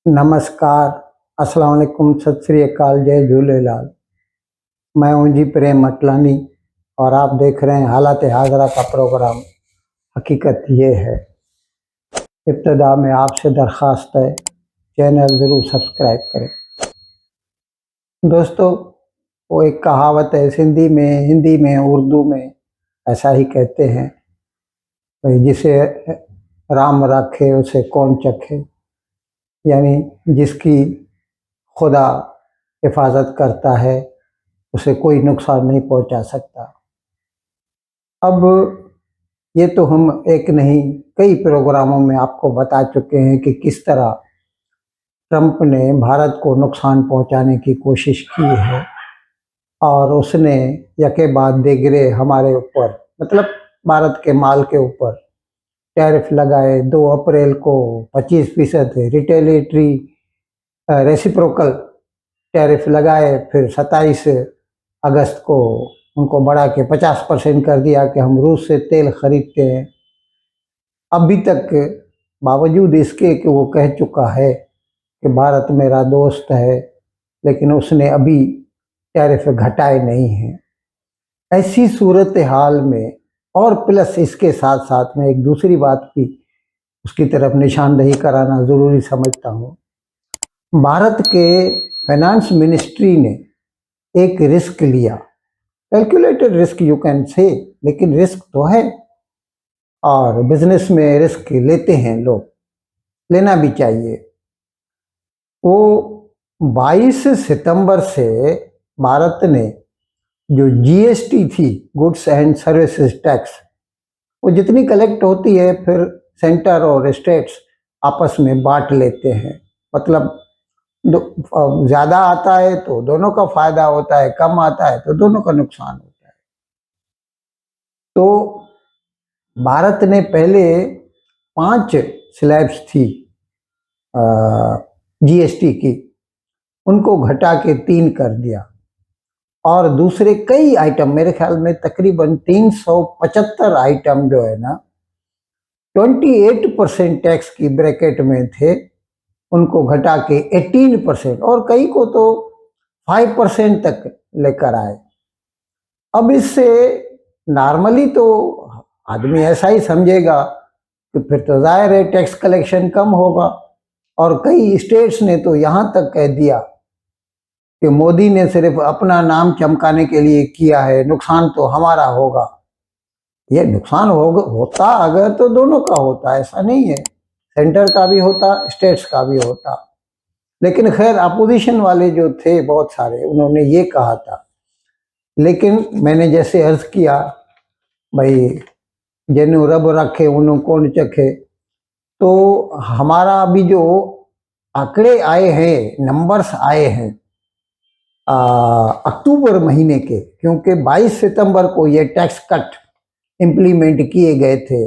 नमस्कार, अस्सलाम वालेकुम, सत श्री अकाल, जय झूलेलाल। मैं हूं जी प्रेम अटलानी और आप देख रहे हैं हालात हाजरा का प्रोग्राम। हकीकत ये है, इब्तदा में आपसे दरख्वास्त है, चैनल ज़रूर सब्सक्राइब करें। दोस्तों, वो एक कहावत है, सिंधी में, हिंदी में, उर्दू में ऐसा ही कहते हैं, भाई जिसे राम रखे उसे कौन चखे। यानी जिसकी खुदा हिफाजत करता है उसे कोई नुकसान नहीं पहुंचा सकता। अब ये तो हम एक नहीं कई प्रोग्रामों में आपको बता चुके हैं कि किस तरह ट्रंप ने भारत को नुकसान पहुंचाने की कोशिश की है और उसने यके बाद देगरे हमारे ऊपर, मतलब भारत के माल के ऊपर टैरिफ लगाए। 2 अप्रैल को 25% रिटेलिएटरी रेसिप्रोकल टैरिफ लगाए, फिर 27 अगस्त को उनको बढ़ा के 50% कर दिया कि हम रूस से तेल खरीदते हैं। अभी तक बावजूद इसके कि वो कह चुका है कि भारत मेरा दोस्त है, लेकिन उसने अभी टैरिफ घटाए नहीं हैं। ऐसी सूरत हाल में और प्लस इसके साथ साथ में एक दूसरी बात भी उसकी तरफ निशानदही कराना ज़रूरी समझता हूँ। भारत के फाइनेंस मिनिस्ट्री ने एक रिस्क लिया, calculated risk you can say, लेकिन रिस्क तो है और बिजनेस में रिस्क लेते हैं लोग, लेना भी चाहिए। वो 22 सितंबर से भारत ने जो जीएसटी थी, गुड्स एंड सर्विसेज टैक्स, वो जितनी कलेक्ट होती है फिर सेंटर और स्टेट्स आपस में बांट लेते हैं। मतलब ज़्यादा आता है तो दोनों का फायदा होता है, कम आता है तो दोनों का नुकसान होता है। तो भारत ने पहले 5 स्लैब्स थी जीएसटी की, उनको घटा के 3 कर दिया और दूसरे कई आइटम, मेरे ख्याल में तकरीबन 375 आइटम जो है ना 28% टैक्स की ब्रैकेट में थे, उनको घटा के 18% और कई को तो 5% तक लेकर आए। अब इससे नॉर्मली तो आदमी ऐसा ही समझेगा कि फिर तो जाहिर है टैक्स कलेक्शन कम होगा, और कई स्टेट्स ने तो यहाँ तक कह दिया कि मोदी ने सिर्फ अपना नाम चमकाने के लिए किया है, नुकसान तो हमारा होगा। ये नुकसान होता अगर तो दोनों का होता, ऐसा नहीं है, सेंटर का भी होता, स्टेट्स का भी होता। लेकिन खैर अपोजिशन वाले जो थे बहुत सारे, उन्होंने ये कहा था। लेकिन मैंने जैसे अर्ज किया, भाई जेनु रब रखे उन्हों कौन चखे, तो हमारा अभी जो आंकड़े आए हैं, नंबर्स आए हैं अक्टूबर महीने के, क्योंकि 22 सितंबर को ये टैक्स कट इम्प्लीमेंट किए गए थे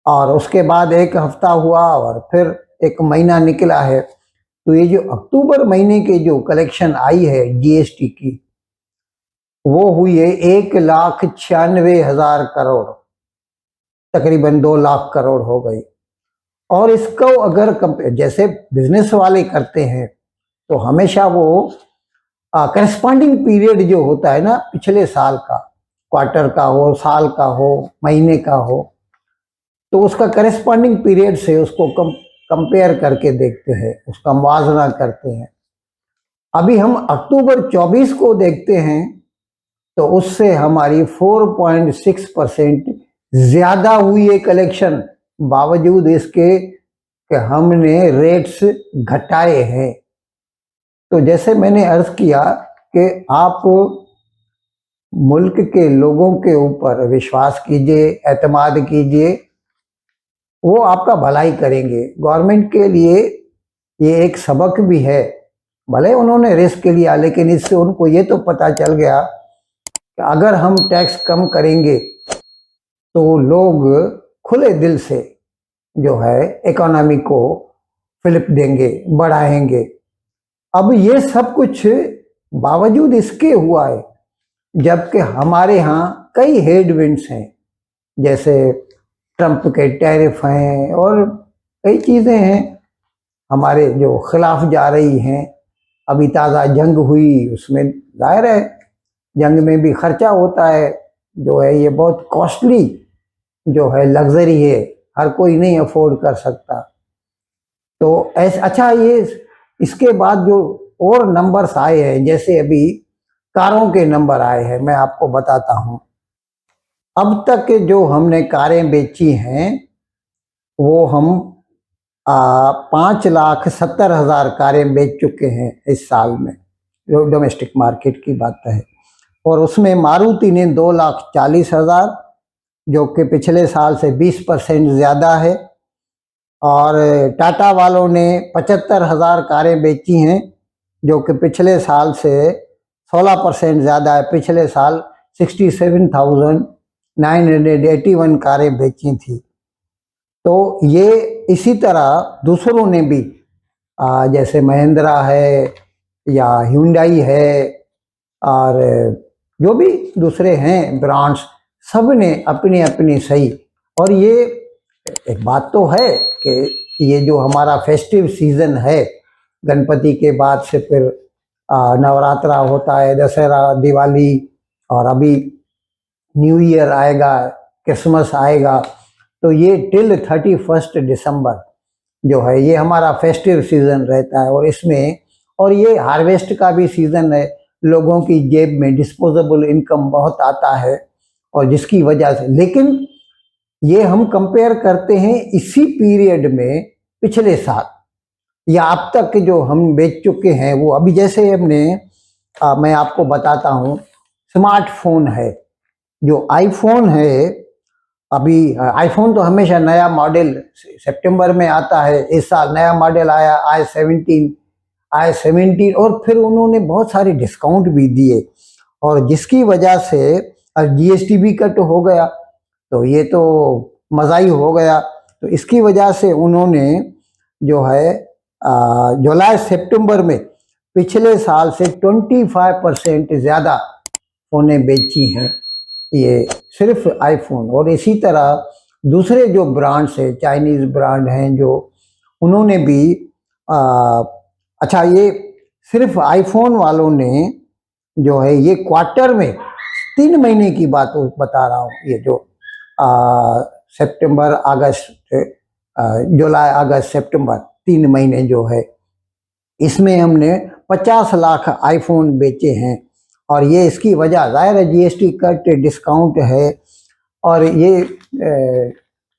और उसके बाद एक हफ्ता हुआ और फिर एक महीना निकला है। तो ये जो अक्टूबर महीने के जो कलेक्शन आई है जीएसटी की, वो हुई है 1,96,000 करोड़, तकरीबन 2 लाख करोड़ हो गई। और इसको अगर कंपेयर जैसे बिजनेस वाले करते हैं तो हमेशा वो करस्पॉन्डिंग पीरियड जो होता है ना, पिछले साल का, क्वार्टर का हो, साल का हो, महीने का हो, तो उसका करस्पॉन्डिंग पीरियड से उसको कंपेयर करके देखते हैं, उसका मुआवजा करते हैं। अभी हम अक्टूबर 24 को देखते हैं तो उससे हमारी 4.6% ज्यादा हुई है कलेक्शन, बावजूद इसके कि हमने रेट्स घटाए हैं। तो जैसे मैंने अर्ज किया कि आप मुल्क के लोगों के ऊपर विश्वास कीजिए, एतमाद कीजिए, वो आपका भलाई करेंगे। गवर्नमेंट के लिए ये एक सबक भी है, भले उन्होंने रिस्क लिया, लेकिन इससे उनको ये तो पता चल गया कि अगर हम टैक्स कम करेंगे तो लोग खुले दिल से जो है इकोनॉमी को फिलिप देंगे, बढ़ाएंगे। अब ये सब कुछ बावजूद इसके हुआ है, जबकि हमारे यहाँ कई हेडविंड्स हैं, जैसे ट्रंप के टैरिफ हैं और कई चीज़ें हैं। हमारे जो खिलाफ जा रही हैं। अभी ताज़ा जंग हुई, उसमें जाहिर है जंग में भी खर्चा होता है, जो है ये बहुत कॉस्टली जो है लग्जरी है, हर कोई नहीं अफोर्ड कर सकता। तो ऐसा अच्छा, ये इसके बाद जो और नंबर्स आए हैं, जैसे अभी कारों के नंबर आए हैं, मैं आपको बताता हूँ। अब तक के जो हमने कारें बेची हैं वो हम 5,70,000 कारें बेच चुके हैं इस साल में, जो डोमेस्टिक मार्केट की बात है। और उसमें मारुति ने 2,40,000, जो कि पिछले साल से 20% ज़्यादा है। और टाटा वालों ने 75,000 कारें बेची हैं, जो कि पिछले साल से 16% ज़्यादा है। पिछले साल 67,981 कारें बेची थी। तो ये इसी तरह दूसरों ने भी जैसे महिंद्रा है या ह्युंडई है और जो भी दूसरे हैं ब्रांड्स, सब ने अपनी अपनी सही। और ये एक बात तो है कि ये जो हमारा फेस्टिव सीज़न है, गणपति के बाद से फिर नवरात्रा होता है, दशहरा, दिवाली, और अभी न्यू ईयर आएगा, क्रिसमस आएगा। तो ये टिल 31 दिसंबर जो है ये हमारा फेस्टिव सीज़न रहता है। और इसमें, और ये हार्वेस्ट का भी सीज़न है, लोगों की जेब में डिस्पोजेबल इनकम बहुत आता है, और जिसकी वजह से, लेकिन ये हम कंपेयर करते हैं इसी पीरियड में पिछले साल या अब तक के जो हम बेच चुके हैं वो। अभी जैसे हमने मैं आपको बताता हूँ, स्मार्टफोन है, जो आईफोन है, अभी आईफोन तो हमेशा नया मॉडल सितंबर में आता है। इस साल नया मॉडल आया i17, और फिर उन्होंने बहुत सारे डिस्काउंट भी दिए, और जिसकी वजह से जीएसटी भी कट हो गया, तो ये तो मज़ा ही हो गया। तो इसकी वजह से उन्होंने जो है जुलाई सितंबर में पिछले साल से 25% ज़्यादा फ़ोनें बेची हैं, ये सिर्फ आईफोन। और इसी तरह दूसरे जो ब्रांड्स हैं, चाइनीज़ ब्रांड हैं, जो उन्होंने भी अच्छा, ये सिर्फ आईफोन वालों ने जो है ये क्वार्टर में 3 महीने की बात बता रहा हूँ, ये जो सितंबर, अगस्त, जुलाई, अगस्त, सितंबर, 3 महीने जो है, इसमें हमने 50 लाख आईफोन बेचे हैं। और ये इसकी वजह ज़ाहिर है जीएसटी कट, डिस्काउंट है। और ये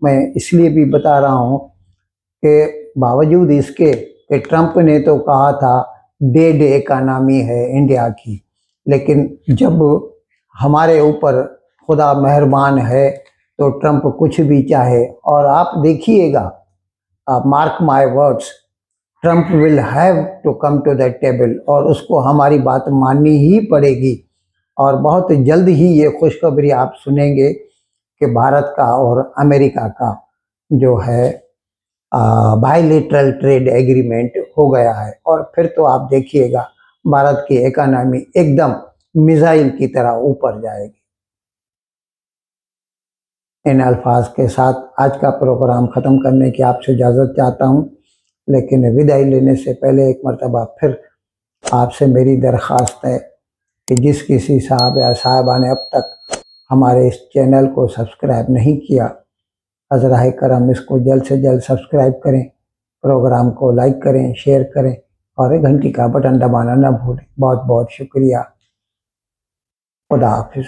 मैं इसलिए भी बता रहा हूँ कि बावजूद इसके कि ट्रंप ने तो कहा था डेड इकानमी है इंडिया की, लेकिन जब हमारे ऊपर खुदा मेहरबान है तो ट्रंप कुछ भी चाहे। और आप देखिएगा, mark my words, Trump will have to come to the table, और उसको हमारी बात माननी ही पड़ेगी। और बहुत जल्द ही ये खुशखबरी आप सुनेंगे कि भारत का और अमेरिका का जो है बायलैटरल ट्रेड एग्रीमेंट हो गया है। और फिर तो आप देखिएगा भारत की इकोनॉमी एकदम मिसाइल की तरह ऊपर जाएगी। इन अल्फाज के साथ आज का प्रोग्राम ख़त्म करने की आपसे इजाज़त चाहता हूँ, लेकिन विदाई लेने से पहले एक मरतबा फिर आपसे मेरी दरख्वास्त है कि जिस किसी साहब या साहिबा ने अब तक हमारे इस चैनल को सब्सक्राइब नहीं किया, हज़राए करम इसको जल्द से जल्द सब्सक्राइब करें, प्रोग्राम को लाइक करें, शेयर करें, और घंटी का बटन दबाना न भूलें। बहुत बहुत शुक्रिया। खुदा हाफिज़।